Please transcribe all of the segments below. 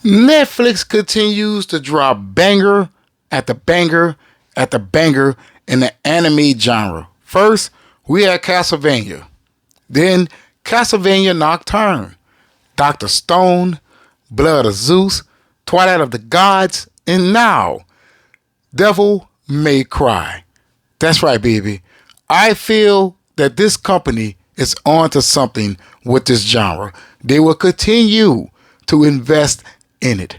Netflix continues to drop banger after banger after banger in the anime genre. First, we had Castlevania. Then Castlevania Nocturne, Dr. Stone, Blood of Zeus, Twilight of the Gods, and now Devil May Cry. That's right, baby. I feel that this company is onto something with this genre. They will continue to invest in it.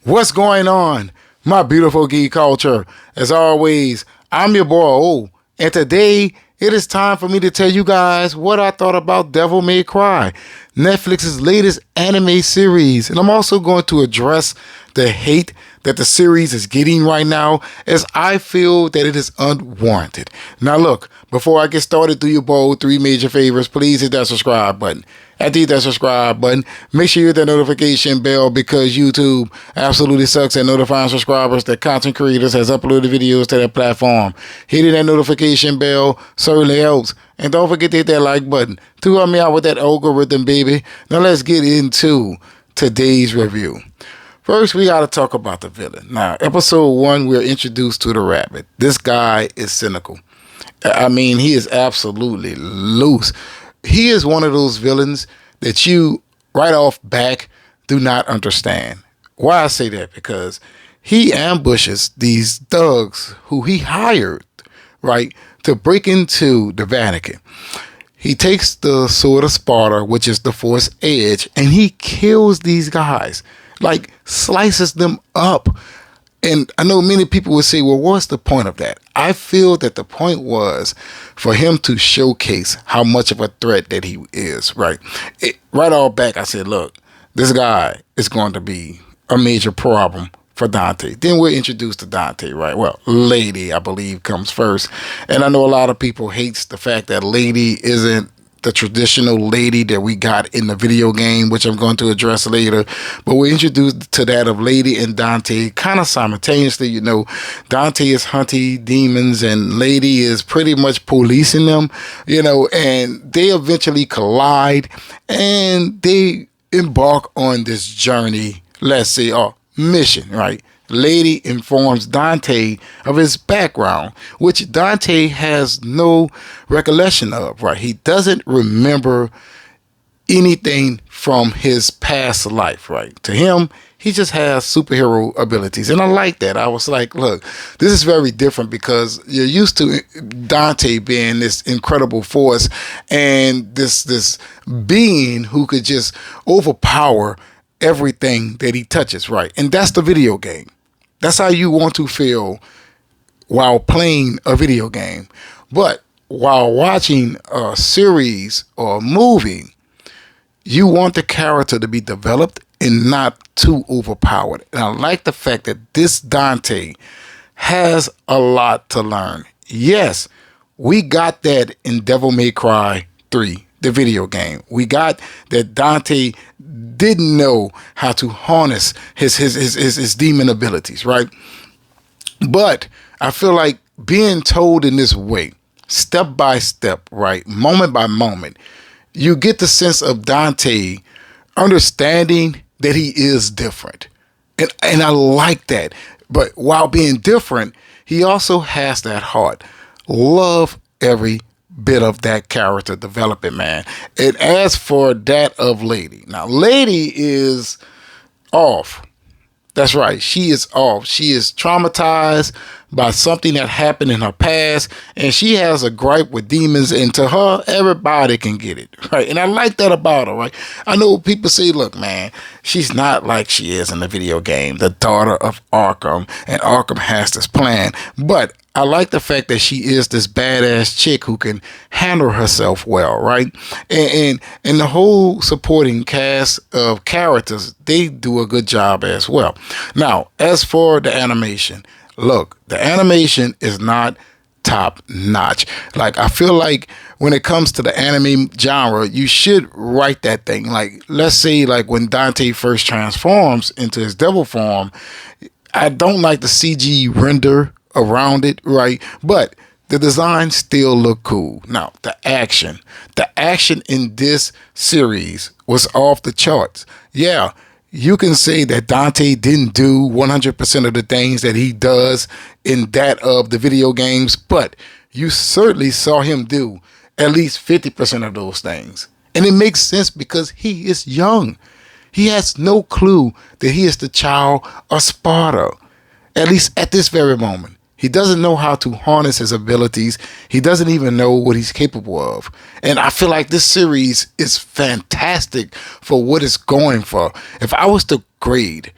What's going on, my beautiful geek culture? As always, I'm your boy O, and today it is time for me to tell you guys what I thought about Devil May Cry, Netflix's latest anime series. And I'm also going to address the hate that the series is getting right now, as I feel that it is unwarranted. Now look, before I get started, do your bold 3 major favors. Please hit that subscribe button. After you hit that subscribe button, make sure you hit that notification bell, because YouTube absolutely sucks at notifying subscribers that content creators has uploaded videos to their platform. Hitting that notification bell certainly helps. And don't forget to hit that like button to help me out with that algorithm, baby. Now let's get into today's review. First, we got to talk about the villain. Now, episode 1, we're introduced to the rabbit. This guy is cynical. I mean, he is absolutely loose. He is one of those villains that you, right off back, do not understand. Why I say that? Because he ambushes these thugs who he hired, right, to break into the Vatican. He takes the sword of Sparta, which is the Force Edge, and he kills these guys. Like, slices them up. And I know many people would say, well, what's the point of that? I feel that the point was for him to showcase how much of a threat that he is, right? Right off back, I said, look, this guy is going to be a major problem for Dante. Then we're introduced to Dante, right? Well, Lady, I believe, comes first. And I know a lot of people hates the fact that Lady isn't the traditional Lady that we got in the video game, which I'm going to address later. But we're introduced to that of Lady and Dante kind of simultaneously. You know, Dante is hunting demons and Lady is pretty much policing them, you know, and they eventually collide and they embark on this journey, let's say, mission, right? Lady informs Dante of his background, which Dante has no recollection of, right? He doesn't remember anything from his past life, right? To him, he just has superhero abilities. And I like that. I was like, look, this is very different, because you're used to Dante being this incredible force and this being who could just overpower everything that he touches, right? And that's the video game. That's how you want to feel while playing a video game. But while watching a series or a movie, you want the character to be developed and not too overpowered. And I like the fact that this Dante has a lot to learn. Yes, we got that in Devil May Cry 3, the video game. We got that Dante didn't know how to harness his demon abilities, right? But I feel like being told in this way, step by step, right, moment by moment, you get the sense of Dante understanding that he is different. And I like that. But while being different, he also has that heart. Love every bit of that character development, man. And as for that of Lady, now Lady is off. That's right, she is off. She is traumatized by something that happened in her past, and she has a gripe with demons, and to her, everybody can get it, right? And I like that about her, right? I know people say, look, man, she's not like she is in the video game, the daughter of Arkham, and Arkham has this plan, but I like the fact that she is this badass chick who can handle herself well, right? And the whole supporting cast of characters, they do a good job as well. Now, as for the animation, look, the animation is not top notch. Like, I feel like when it comes to the anime genre, you should write that thing. Like, let's say, like when Dante first transforms into his devil form, I don't like the CG render around it, right? But the design still look cool. Now, the action in this series was off the charts. Yeah, you can say that Dante didn't do 100% of the things that he does in that of the video games, but you certainly saw him do at least 50% of those things. And it makes sense because he is young. He has no clue that he is the child of Sparta, at least at this very moment. He doesn't know how to harness his abilities. He doesn't even know what he's capable of. And I feel like this series is fantastic for what it's going for. If I was to grade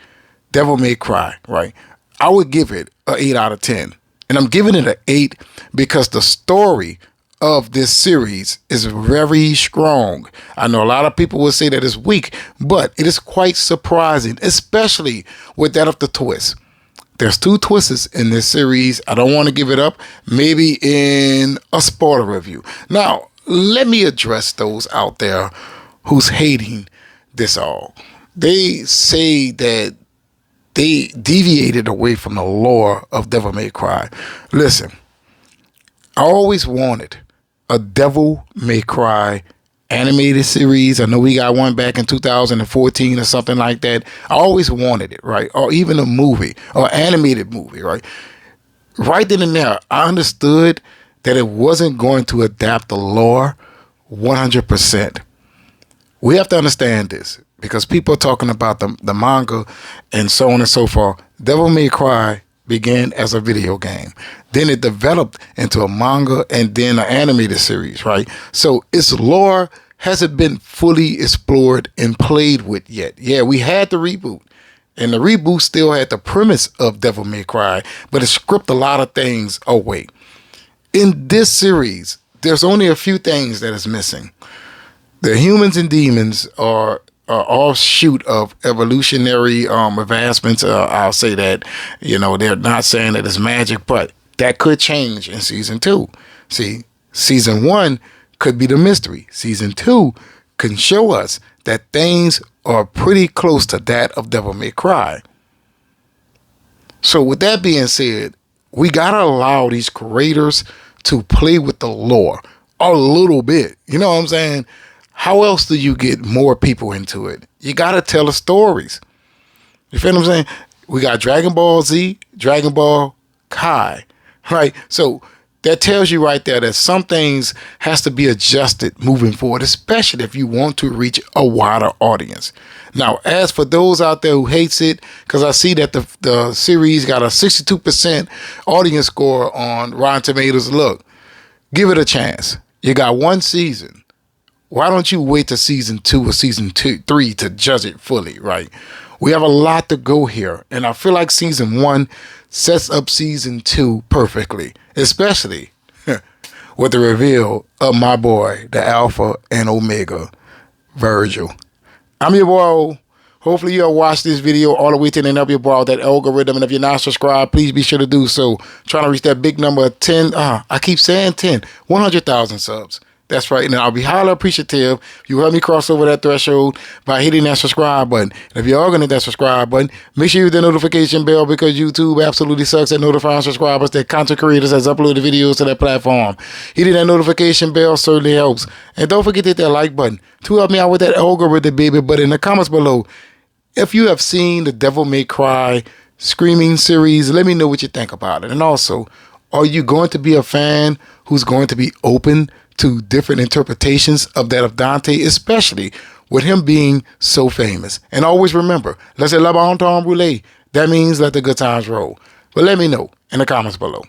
Devil May Cry, right, I would give it an 8 out of 10. And I'm giving it an 8 because the story of this series is very strong. I know a lot of people will say that it's weak, but it is quite surprising, especially with that of the twist. There's 2 twists in this series. I don't want to give it up. Maybe in a spoiler review. Now, let me address those out there who's hating this all. They say that they deviated away from the lore of Devil May Cry. Listen, I always wanted a Devil May Cry animated series. I know we got one back in 2014 or something like that. I always wanted it, right? Or even a movie or animated movie, right? Right then and there, I understood that it wasn't going to adapt the lore 100%. We have to understand this because people are talking about the manga and so on and so forth. Devil May Cry began as a video game. Then it developed into a manga and then an animated series, right? So its lore hasn't been fully explored and played with yet. Yeah, we had the reboot. And the reboot still had the premise of Devil May Cry, but it stripped a lot of things away. In this series, there's only a few things that is missing. The humans and demons are offshoot of evolutionary advancements. I'll say that, they're not saying that it's magic, but that could change in season 2. See, season 1 could be the mystery. Season 2 can show us that things are pretty close to that of Devil May Cry. So with that being said, we gotta allow these creators to play with the lore a little bit. You know what I'm saying? How else do you get more people into it? You got to tell the stories. You feel what I'm saying? We got Dragon Ball Z, Dragon Ball Kai, right? So that tells you right there that some things has to be adjusted moving forward, especially if you want to reach a wider audience. Now, as for those out there who hates it, because I see that the series got a 62% audience score on Rotten Tomatoes, look, give it a chance. You got one season. Why don't you wait to season 2 or season 3 to judge it fully, right? We have a lot to go here, and I feel like season 1 sets up season 2 perfectly, especially with the reveal of my boy, the Alpha and Omega, Virgil. I'm your boy. Hopefully you'll watch this video all the way to the end of your boy, that algorithm, and if you're not subscribed, please be sure to do so. Trying to reach that big number of 10, I keep saying 10, 100,000 subs. That's right. And I'll be highly appreciative if you help me cross over that threshold by hitting that subscribe button. And if you are going to hit that subscribe button, make sure you hit the notification bell because YouTube absolutely sucks at notifying subscribers that content creators has uploaded videos to that platform. Hitting that notification bell certainly helps. And don't forget to hit that like button to help me out with that algorithm, baby. But in the comments below, if you have seen the Devil May Cry Screaming series, let me know what you think about it. And also, are you going to be a fan who's going to be open to different interpretations of that of Dante, especially with him being so famous? And always remember, let's say la bon temps brûlée. That means let the good times roll. But let me know in the comments below.